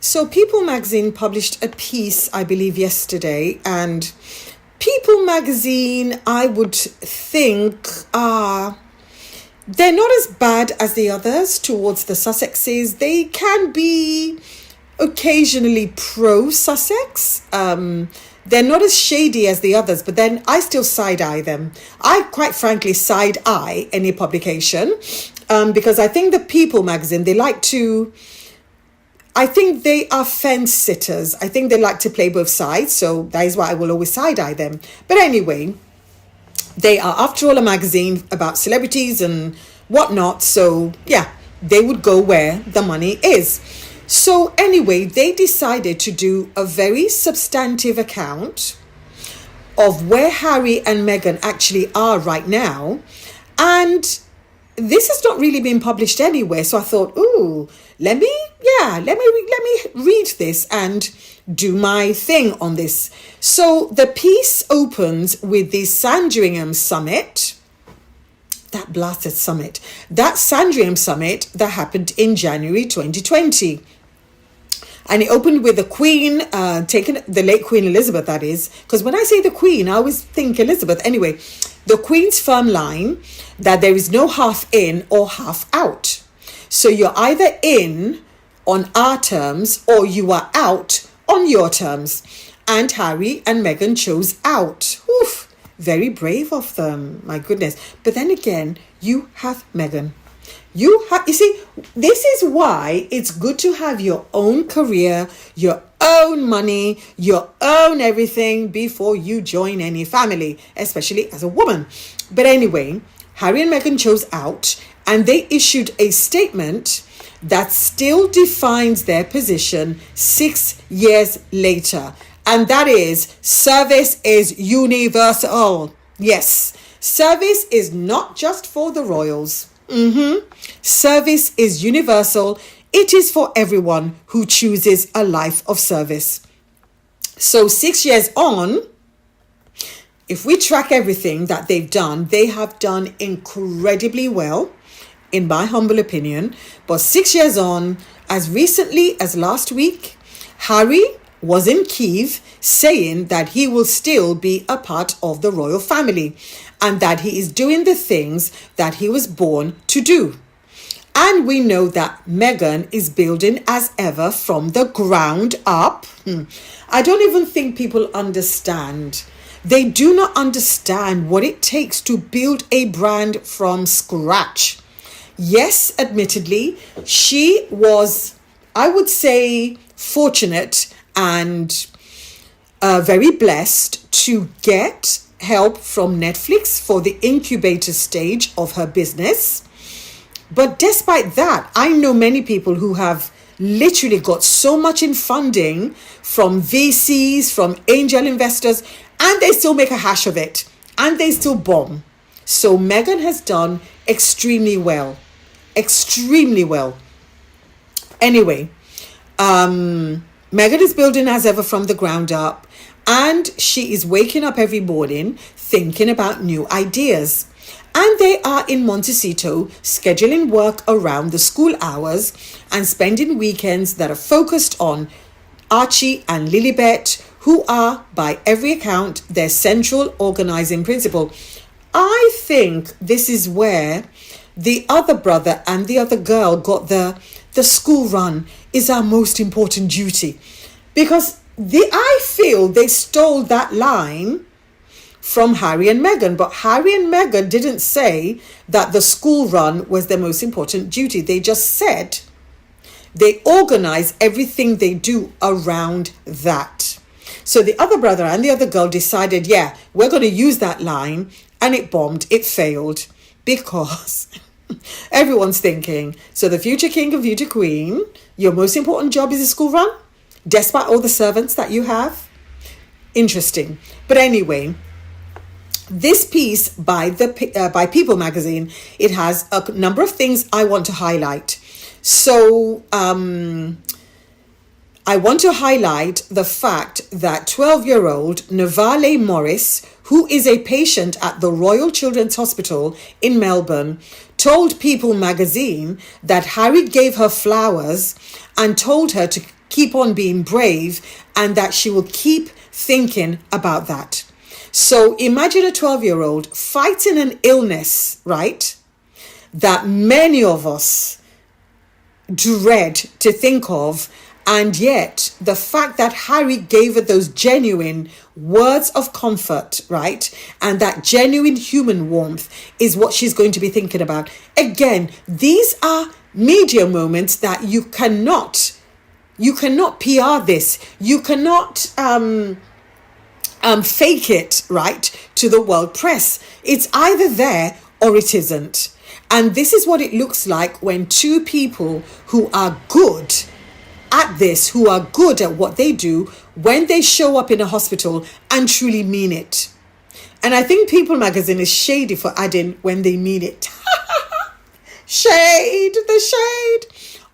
So People magazine published a piece, I believe, yesterday, and People magazine, I would think, they're not as bad as the others towards the Sussexes. They can be occasionally pro-Sussex. They're not as shady as the others, but then I still side-eye them. I quite frankly side-eye any publication because I think the People magazine, I think they are fence sitters. I think they like to play both sides, so that is why I will always side-eye them. But anyway, they are, after all, a magazine about celebrities and whatnot. So, yeah, they would go where the money is. So, anyway, they decided to do a very substantive account of where Harry and Meghan actually are right now. And this has not really been published anywhere. So I thought, let me read this and do my thing on this. So the piece opens with the Sandringham summit, that blasted summit, that Sandringham summit that happened in January 2020. And it opened with the Queen, the late Queen Elizabeth, that is. Because when I say the Queen, I always think Elizabeth. Anyway, the Queen's firm line that there is no half in or half out. So you're either in on our terms or you are out on your terms. And Harry and Meghan chose out. Oof, very brave of them, my goodness. But then again, you have Meghan. You see, this is why it's good to have your own career, your own money, your own everything before you join any family, especially as a woman. But anyway, Harry and Meghan chose out, and they issued a statement that still defines their position 6 years later. And that is, service is universal. Yes, service is not just for the royals. Service is universal. It is for everyone who chooses a life of service. So 6 years on, if we track everything that they've done, they have done incredibly well, in my humble opinion. But 6 years on, as recently as last week, Harry was in Kyiv saying that he will still be a part of the royal family and that he is doing the things that he was born to do. And we know that Meghan is building as ever from the ground up. I don't even think people understand. They do not understand what it takes to build a brand from scratch. Yes, admittedly, she was, I would say, fortunate and very blessed to get help from Netflix for the incubator stage of her business. But despite that, I know many people who have literally got so much in funding from VCs, from angel investors, and they still make a hash of it and they still bomb. So Meghan has done extremely well. Extremely well. Anyway, Meghan is building as ever from the ground up, and she is waking up every morning thinking about new ideas. And they are in Montecito scheduling work around the school hours and spending weekends that are focused on Archie and Lilibet, who are, by every account, their central organizing principle. I think this is where the other brother and the other girl got the school run is our most important duty. Because I feel they stole that line from Harry and Meghan. But Harry and Meghan didn't say that the school run was their most important duty. They just said they organize everything they do around that. So the other brother and the other girl decided, yeah, we're going to use that line, and it bombed. It failed because everyone's thinking, so the future king and future queen, your most important job is a school run, despite all the servants that you have? Interesting. But anyway, this piece by People magazine, it has a number of things I want to highlight. So I want to highlight the fact that 12-year-old Navale Morris, who is a patient at the Royal Children's Hospital in Melbourne, told People magazine that Harry gave her flowers and told her to keep on being brave, and that she will keep thinking about that. So imagine a 12-year-old fighting an illness, right, that many of us dread to think of. And yet the fact that Harry gave her those genuine words of comfort, right, and that genuine human warmth is what she's going to be thinking about. Again, these are media moments that you cannot PR this. You cannot fake it, right, to the world press. It's either there or it isn't. And this is what it looks like when two people who are good at this, who are good at what they do, when they show up in a hospital and truly mean it. And I think People magazine is shady for adding when they mean it. Shade, the shade.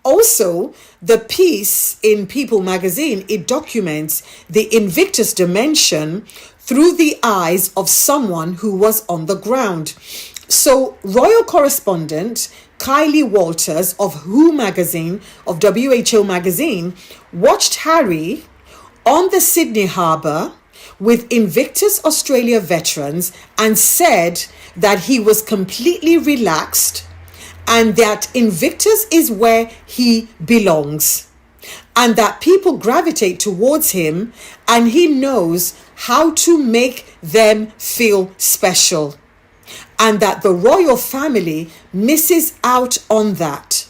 Also, the piece in People magazine, it documents the Invictus dimension through the eyes of someone who was on the ground. So, royal correspondent Kylie Walters of WHO magazine, of WHO magazine, watched Harry on the Sydney Harbour with Invictus Australia veterans and said that he was completely relaxed and that Invictus is where he belongs and that people gravitate towards him and he knows how to make them feel special. And that the royal family misses out on that.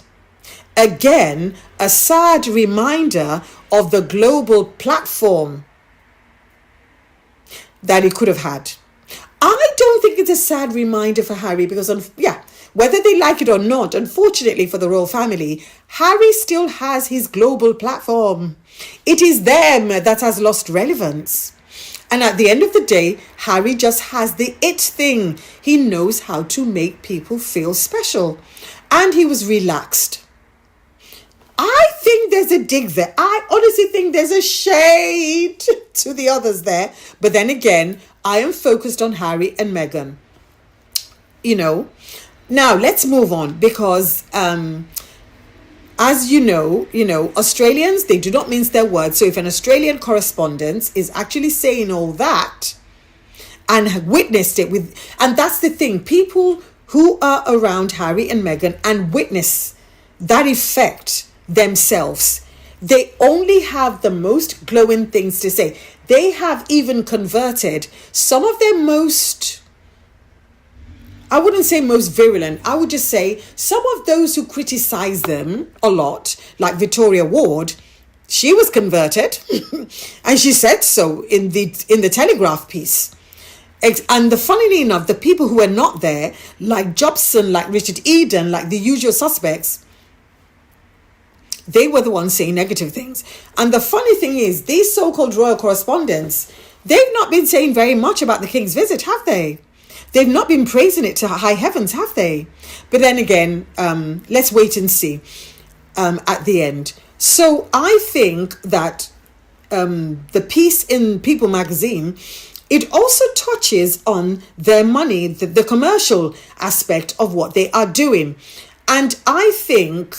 Again, a sad reminder of the global platform that he could have had. I don't think it's a sad reminder for Harry because, whether they like it or not, unfortunately for the royal family, Harry still has his global platform. It is them that has lost relevance. And at the end of the day, Harry just has the it thing. He knows how to make people feel special. And he was relaxed. I think there's a dig there. I honestly think there's a shade to the others there. But then again, I am focused on Harry and Meghan. Now let's move on because as you know, Australians, they do not mince their words. So if an Australian correspondent is actually saying all that and have witnessed it and that's the thing, people who are around Harry and Meghan and witness that effect themselves, they only have the most glowing things to say. They have even converted some of their most, I wouldn't say most virulent, I would just say some of those who criticize them a lot, like Victoria Ward, she was converted and she said so in the Telegraph piece. And funnily enough, the people who were not there, like Jobson, like Richard Eden, like the usual suspects, they were the ones saying negative things. And the funny thing is, these so-called royal correspondents, they've not been saying very much about the King's visit, have they? They've not been praising it to high heavens, have they? But then again, let's wait and see at the end. So I think that the piece in People magazine, it also touches on their money, the commercial aspect of what they are doing. And I think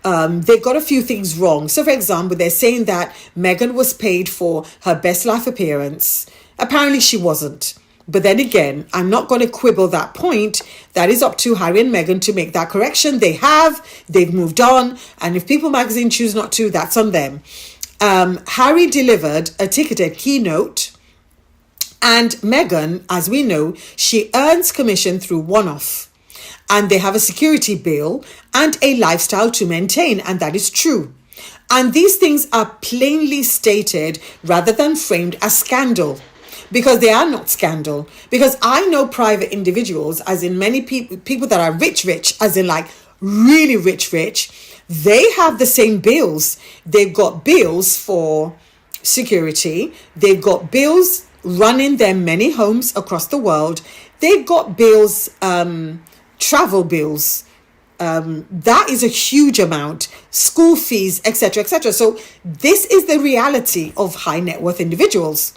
they got a few things wrong. So, for example, they're saying that Meghan was paid for her Best Life appearance. Apparently she wasn't. But then again, I'm not going to quibble that point. That is up to Harry and Meghan to make that correction. They've moved on. And if People magazine choose not to, that's on them. Harry delivered a ticketed keynote. And Meghan, as we know, she earns commission through one-off. And they have a security bill and a lifestyle to maintain. And that is true. And these things are plainly stated rather than framed as scandal. Because they are not scandal. Because I know private individuals, as in many people that are rich, as in like really rich, they have the same bills. They've got bills for security. They've got bills running their many homes across the world. They've got bills, travel bills. That is a huge amount. School fees, etc., etc. So this is the reality of high net worth individuals.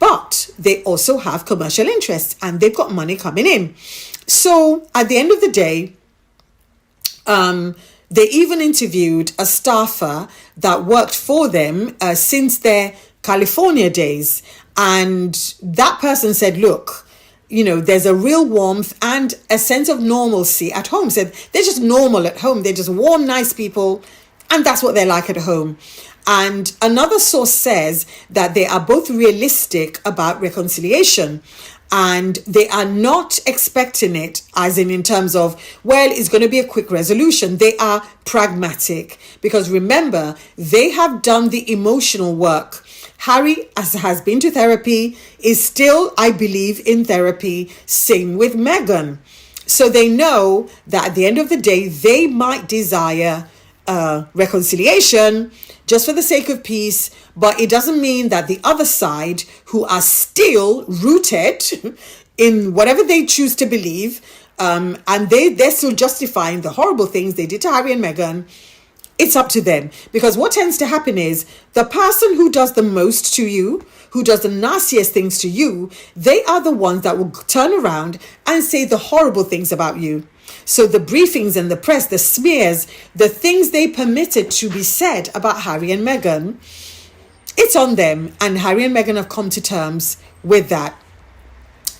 But they also have commercial interests and they've got money coming in. So at the end of the day, They even interviewed a staffer that worked for them since their California days. And that person said, look, there's a real warmth and a sense of normalcy at home. Said they're just normal at home. They're just warm, nice people. And that's what they're like at home. And another source says that they are both realistic about reconciliation. And they are not expecting it as in terms of, well, it's going to be a quick resolution. They are pragmatic because remember, they have done the emotional work. Harry has been to therapy, is still, I believe, in therapy. Same with Meghan. So they know that at the end of the day, they might desire reconciliation just for the sake of peace, but it doesn't mean that the other side, who are still rooted in whatever they choose to believe, and they're still justifying the horrible things they did to Harry and Meghan, it's up to them. Because what tends to happen is the person who does the most to you, who does the nastiest things to you, they are the ones that will turn around and say the horrible things about you. So the briefings and the press, the smears, the things they permitted to be said about Harry and Meghan, it's on them. And Harry and Meghan have come to terms with that.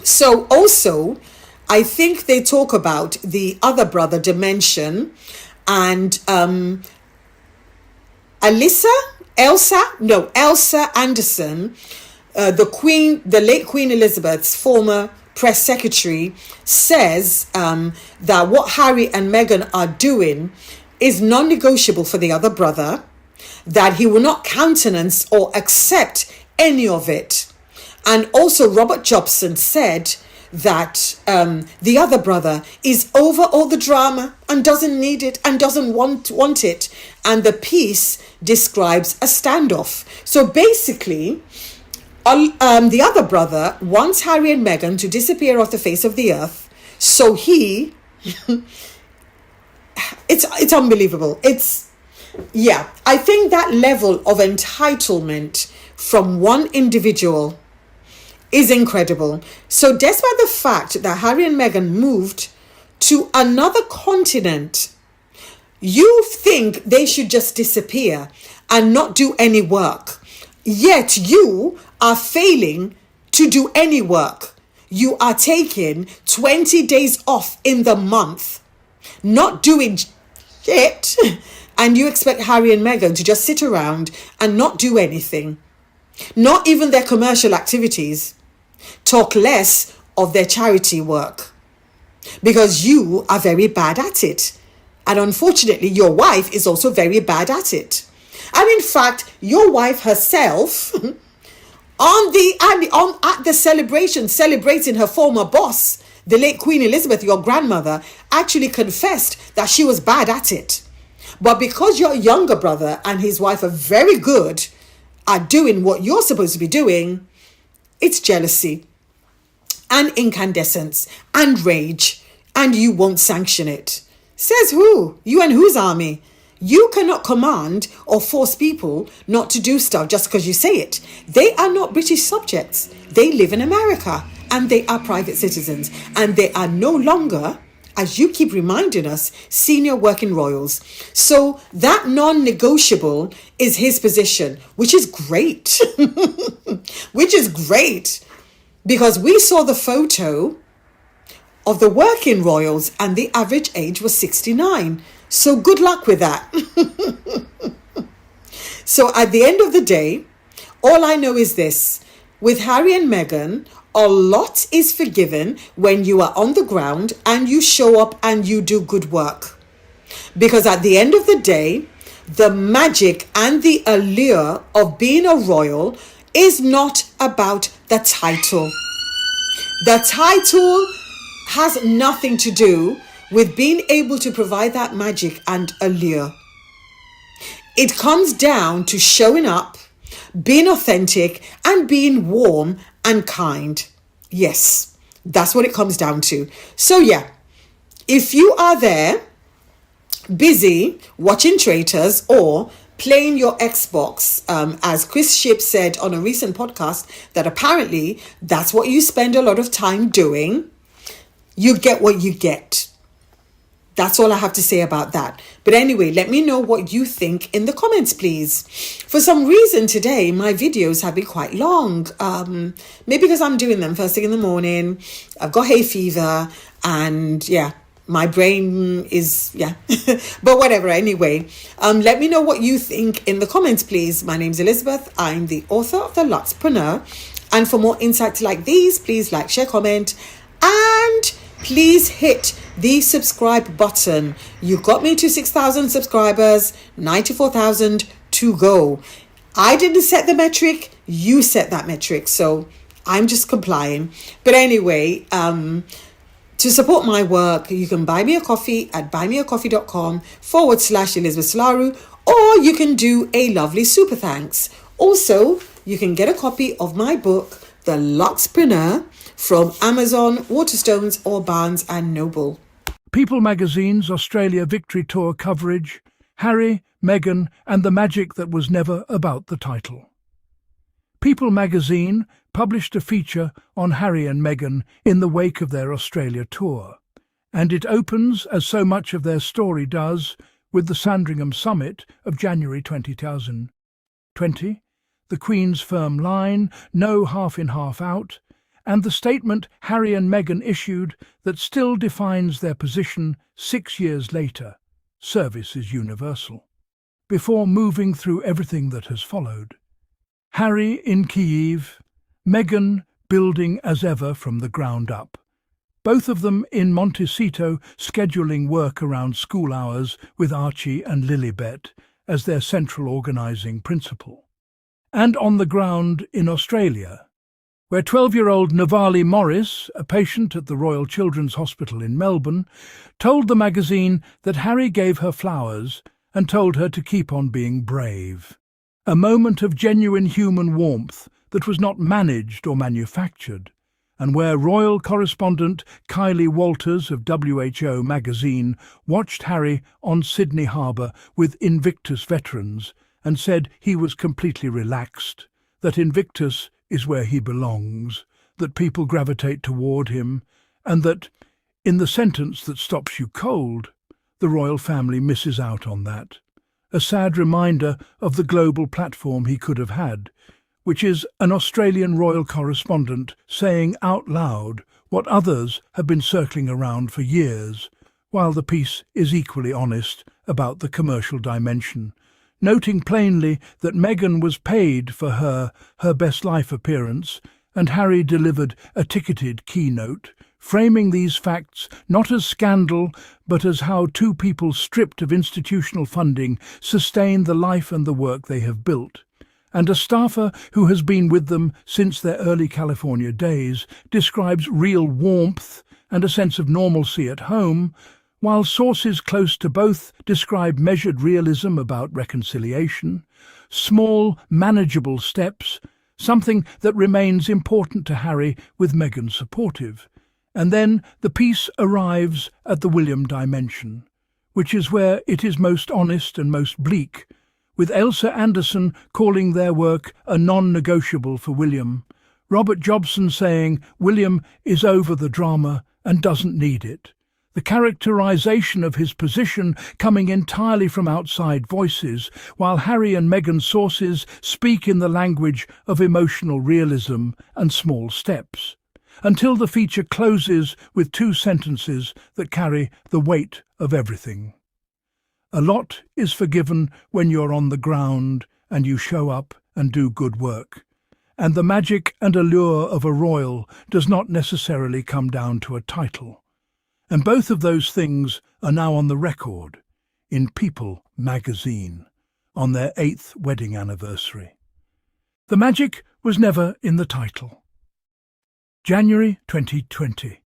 So also, I think they talk about the other brother dimension and Elsa Anderson, the late Queen Elizabeth's former press secretary, says that what Harry and Meghan are doing is non-negotiable for the other brother, that he will not countenance or accept any of it. And also Robert Jobson said that the other brother is over all the drama and doesn't need it and doesn't want it. And the piece describes a standoff. So basically, the other brother wants Harry and Meghan to disappear off the face of the earth. So it's unbelievable. I think that level of entitlement from one individual is incredible. So despite the fact that Harry and Meghan moved to another continent, you think they should just disappear and not do any work. Yet you are failing to do any work. You are taking 20 days off in the month, not doing shit, and you expect Harry and Meghan to just sit around and not do anything. Not even their commercial activities. Talk less of their charity work. Because you are very bad at it. And unfortunately, your wife is also very bad at it. And in fact, your wife herself, at the celebration, celebrating her former boss, the late Queen Elizabeth, your grandmother, actually confessed that she was bad at it. But because your younger brother and his wife are very good at doing what you're supposed to be doing, it's jealousy and incandescence and rage, and you won't sanction it. Says who? You and whose army? You cannot command or force people not to do stuff just because you say it. They are not British subjects. They live in America and they are private citizens, and they are no longer, as you keep reminding us, senior working royals. So that non-negotiable is his position, which is great. Which is great, because we saw the photo of the working royals and the average age was 69. So good luck with that. So at the end of the day, all I know is this. With Harry and Meghan, a lot is forgiven when you are on the ground and you show up and you do good work. Because at the end of the day, the magic and the allure of being a royal is not about the title. The title has nothing to do with being able to provide that magic and allure. It comes down to showing up, being authentic, and being warm and kind. Yes, that's what it comes down to. So yeah, if you are there busy watching Traitors or playing your Xbox, as Chris Shipp said on a recent podcast, that apparently that's what you spend a lot of time doing, you get what you get. That's all I have to say about that. But anyway, let me know what you think in the comments, please. For some reason today, my videos have been quite long. Maybe because I'm doing them first thing in the morning. I've got hay fever and yeah, my brain is, yeah. But whatever, anyway. Let me know what you think in the comments, please. My name's Elizabeth. I'm the author of The Luxpreneur. And for more insights like these, please like, share, comment, and please hit the subscribe button. You got me to 6,000 subscribers, 94,000 to go. I didn't set the metric, you set that metric, so I'm just complying. But anyway, to support my work, you can buy me a coffee at buymeacoffee.com/Elizabeth Solaru, or you can do a lovely super thanks. Also, you can get a copy of my book, The Luxpreneur, from Amazon, Waterstones, or Barnes & Noble. People magazine's Australia Victory Tour coverage, Harry, Meghan, and the magic that was never about the title. People magazine published a feature on Harry and Meghan in the wake of their Australia tour, and it opens, as so much of their story does, with the Sandringham summit of January 2020, the Queen's firm line, no half in, half out, and the statement Harry and Meghan issued that still defines their position 6 years later: service is universal. Before moving through everything that has followed. Harry in Kyiv, Meghan building as ever from the ground up. Both of them in Montecito scheduling work around school hours with Archie and Lilibet as their central organising principle. And on the ground in Australia, where 12-year-old Navali Morris, a patient at the Royal Children's Hospital in Melbourne, told the magazine that Harry gave her flowers and told her to keep on being brave. A moment of genuine human warmth that was not managed or manufactured, and where royal correspondent Kylie Walters of WHO magazine watched Harry on Sydney Harbour with Invictus veterans and said he was completely relaxed, that Invictus is where he belongs, that people gravitate toward him, and that, in the sentence that stops you cold, the royal family misses out on that. A sad reminder of the global platform he could have had, which is an Australian royal correspondent saying out loud what others have been circling around for years, while the piece is equally honest about the commercial dimension, noting plainly that Meghan was paid for her best life appearance, and Harry delivered a ticketed keynote, framing these facts not as scandal but as how two people stripped of institutional funding sustain the life and the work they have built. And a staffer who has been with them since their early California days describes real warmth and a sense of normalcy at home, while sources close to both describe measured realism about reconciliation, small, manageable steps, something that remains important to Harry with Meghan supportive. And then the piece arrives at the William dimension, which is where it is most honest and most bleak, with Elsa Anderson calling their work a non-negotiable for William, Robert Jobson saying William is over the drama and doesn't need it. The characterisation of his position coming entirely from outside voices, while Harry and Meghan's sources speak in the language of emotional realism and small steps, until the feature closes with 2 sentences that carry the weight of everything. A lot is forgiven when you're on the ground and you show up and do good work, and the magic and allure of a royal does not necessarily come down to a title. And both of those things are now on the record in People magazine on their 8th wedding anniversary. The magic was never in the title. January 2020,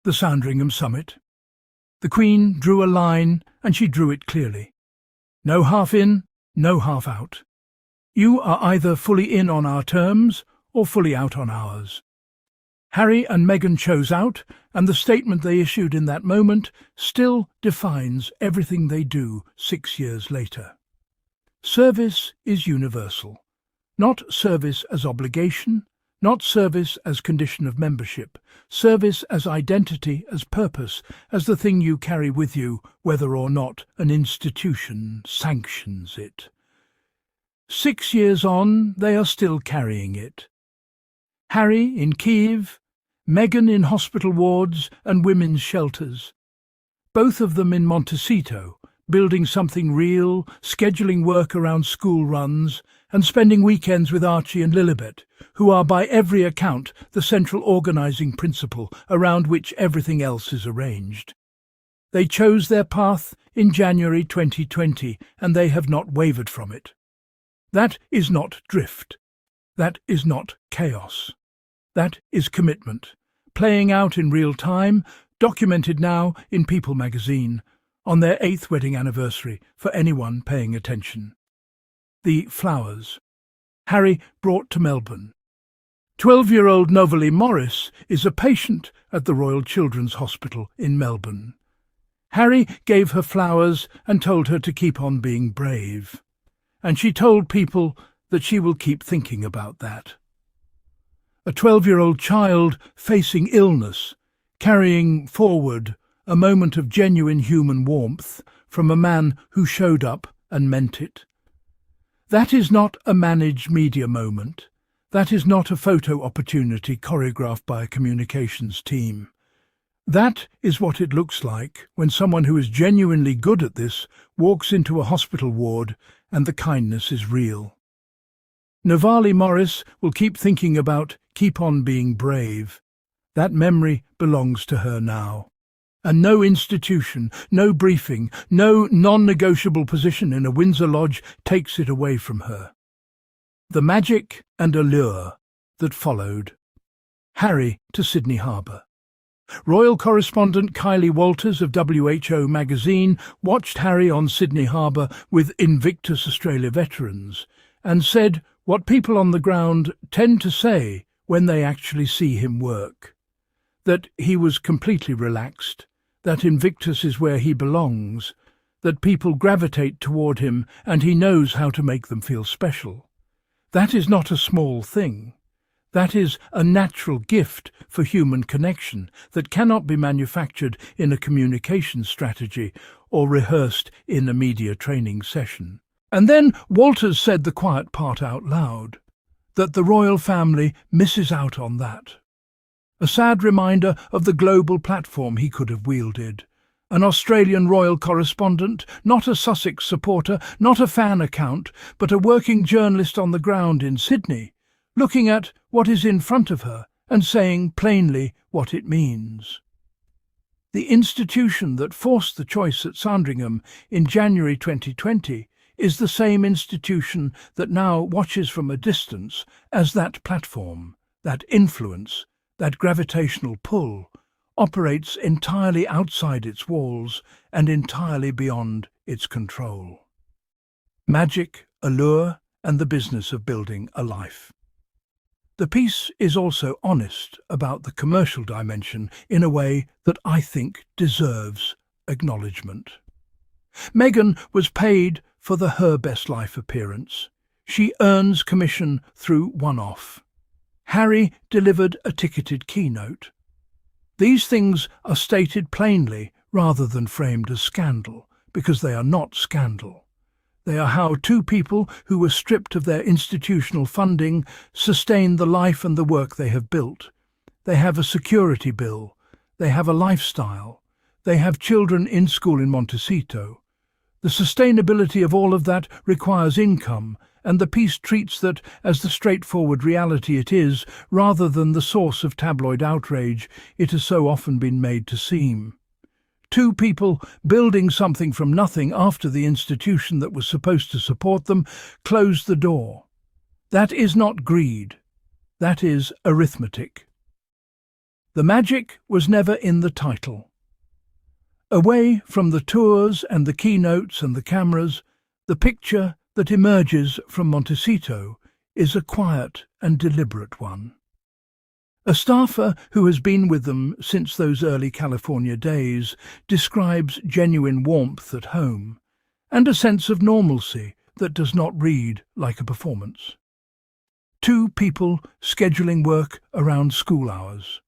the Sandringham summit. The Queen drew a line, and she drew it clearly. No half in, no half out. You are either fully in on our terms or fully out on ours. Harry and Meghan chose out, and the statement they issued in that moment still defines everything they do 6 years later. Service is universal. Not service as obligation, Not service as condition of membership, service as identity, as purpose, as the thing you carry with you, whether or not an institution sanctions it. 6 years on, they are still carrying it. Harry in Kiev, Meghan in hospital wards and women's shelters. Both of them in Montecito, building something real, scheduling work around school runs, and spending weekends with Archie and Lilibet, who are by every account the central organising principle around which everything else is arranged. They chose their path in January 2020, and they have not wavered from it. That is not drift. That is not chaos. That is commitment, playing out in real time, documented now in People magazine, on their 8th wedding anniversary for anyone paying attention. The flowers. Harry brought to Melbourne. 12-year-old Novalee Morris is a patient at the Royal Children's Hospital in Melbourne. Harry gave her flowers and told her to keep on being brave. And she told people that she will keep thinking about that. A 12-year-old child facing illness, carrying forward a moment of genuine human warmth from a man who showed up and meant it. That is not a managed media moment. That is not a photo opportunity choreographed by a communications team. That is what it looks like when someone who is genuinely good at this walks into a hospital ward and the kindness is real. Novalee Morris will keep thinking about keep on being brave. That memory belongs to her now. And no institution, no briefing, no non-negotiable position in a Windsor lodge takes it away from her. The magic and allure that followed. Harry to Sydney Harbour. Royal correspondent Kylie Walters of WHO magazine watched Harry on Sydney Harbour with Invictus Australia veterans and said what people on the ground tend to say when they actually see him work. That he was completely relaxed, that Invictus is where he belongs, that people gravitate toward him and he knows how to make them feel special. That is not a small thing. That is a natural gift for human connection that cannot be manufactured in a communication strategy or rehearsed in a media training session. And then Walters said the quiet part out loud, that the royal family misses out on that. A sad reminder of the global platform he could have wielded. An Australian royal correspondent, not a Sussex supporter, not a fan account, but a working journalist on the ground in Sydney, looking at what is in front of her and saying plainly what it means. The institution that forced the choice at Sandringham in January 2020 is the same institution that now watches from a distance as that platform, that influence, that gravitational pull, operates entirely outside its walls and entirely beyond its control. Magic, allure, and the business of building a life. The piece is also honest about the commercial dimension in a way that I think deserves acknowledgement. Meghan was paid for the Her Best Life appearance. She earns commission through one-off. Harry delivered a ticketed keynote. These things are stated plainly rather than framed as scandal, because they are not scandal. They are how two people who were stripped of their institutional funding sustain the life and the work they have built. They have a security bill. They have a lifestyle. They have children in school in Montecito. The sustainability of all of that requires income, and the piece treats that as the straightforward reality it is, rather than the source of tabloid outrage it has so often been made to seem. Two people building something from nothing after the institution that was supposed to support them closed the door. That is not greed. That is arithmetic. The magic was never in the title. Away from the tours and the keynotes and the cameras, the picture that emerges from Montecito is a quiet and deliberate one. A staffer who has been with them since those early California days describes genuine warmth at home and a sense of normalcy that does not read like a performance. Two people scheduling work around school hours.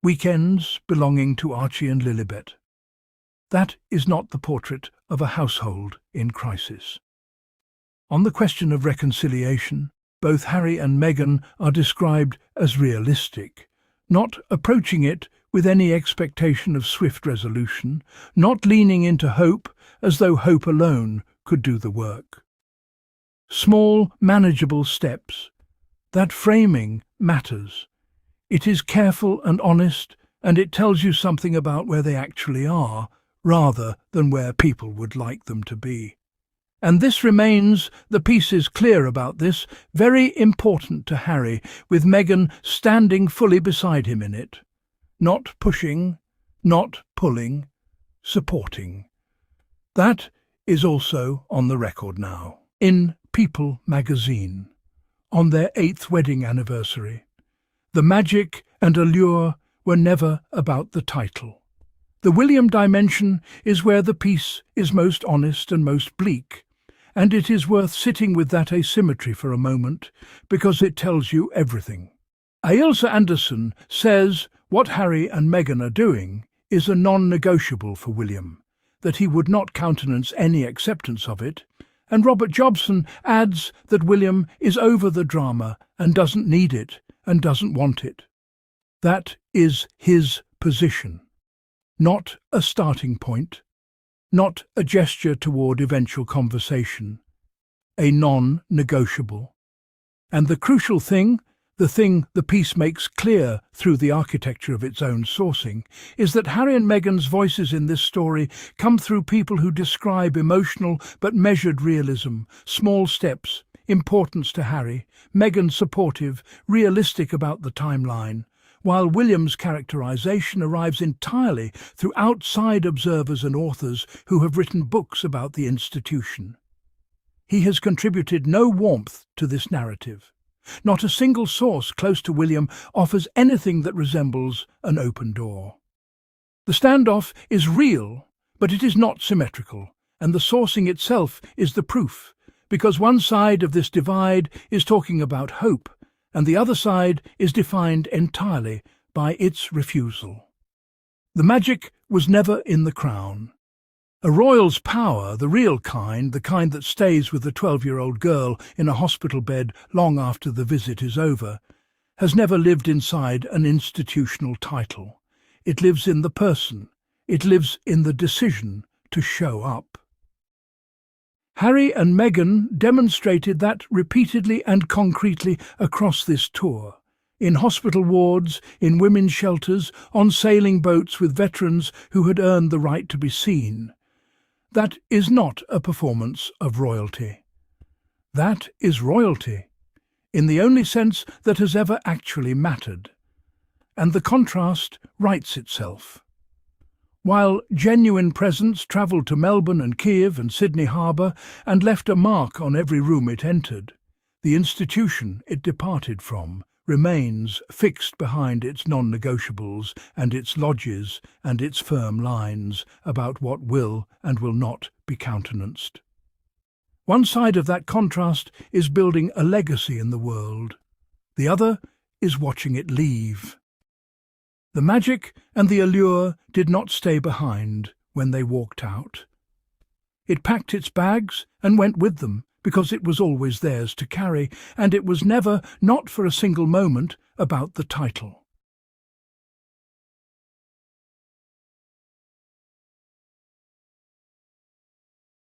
Weekends belonging to Archie and Lilibet. That is not the portrait of a household in crisis. On the question of reconciliation, both Harry and Meghan are described as realistic, not approaching it with any expectation of swift resolution, not leaning into hope as though hope alone could do the work. Small, manageable steps. That framing matters. It is careful and honest, and it tells you something about where they actually are, rather than where people would like them to be. And this remains, the piece is clear about this, very important to Harry, with Meghan standing fully beside him in it. Not pushing, not pulling, supporting. That is also on the record now. In People magazine, on their 8th wedding anniversary, the magic and allure were never about the title. The William dimension is where the piece is most honest and most bleak, and it is worth sitting with that asymmetry for a moment, because it tells you everything. Ailsa Anderson says what Harry and Meghan are doing is a non-negotiable for William, that he would not countenance any acceptance of it, and Robert Jobson adds that William is over the drama and doesn't need it and doesn't want it. That is his position, not a starting point, not a gesture toward eventual conversation, a non-negotiable. And the crucial thing, the thing the piece makes clear through the architecture of its own sourcing, is that Harry and Meghan's voices in this story come through people who describe emotional but measured realism, small steps, importance to Harry, Meghan supportive, realistic about the timeline, while William's characterization arrives entirely through outside observers and authors who have written books about the institution. He has contributed no warmth to this narrative. Not a single source close to William offers anything that resembles an open door. The standoff is real, but it is not symmetrical, and the sourcing itself is the proof, because one side of this divide is talking about hope, and the other side is defined entirely by its refusal. The magic was never in the crown. A royal's power, the real kind, the kind that stays with the 12-year-old girl in a hospital bed long after the visit is over, has never lived inside an institutional title. It lives in the person. It lives in the decision to show up. Harry and Meghan demonstrated that repeatedly and concretely across this tour. In hospital wards, in women's shelters, on sailing boats with veterans who had earned the right to be seen. That is not a performance of royalty. That is royalty, in the only sense that has ever actually mattered. And the contrast writes itself. While genuine presence travelled to Melbourne and Kiev and Sydney Harbour and left a mark on every room it entered, the institution it departed from remains fixed behind its non-negotiables and its lodges and its firm lines about what will and will not be countenanced. One side of that contrast is building a legacy in the world. The other is watching it leave. The magic and the allure did not stay behind when they walked out. It packed its bags and went with them, because it was always theirs to carry, and it was never, not for a single moment, about the title.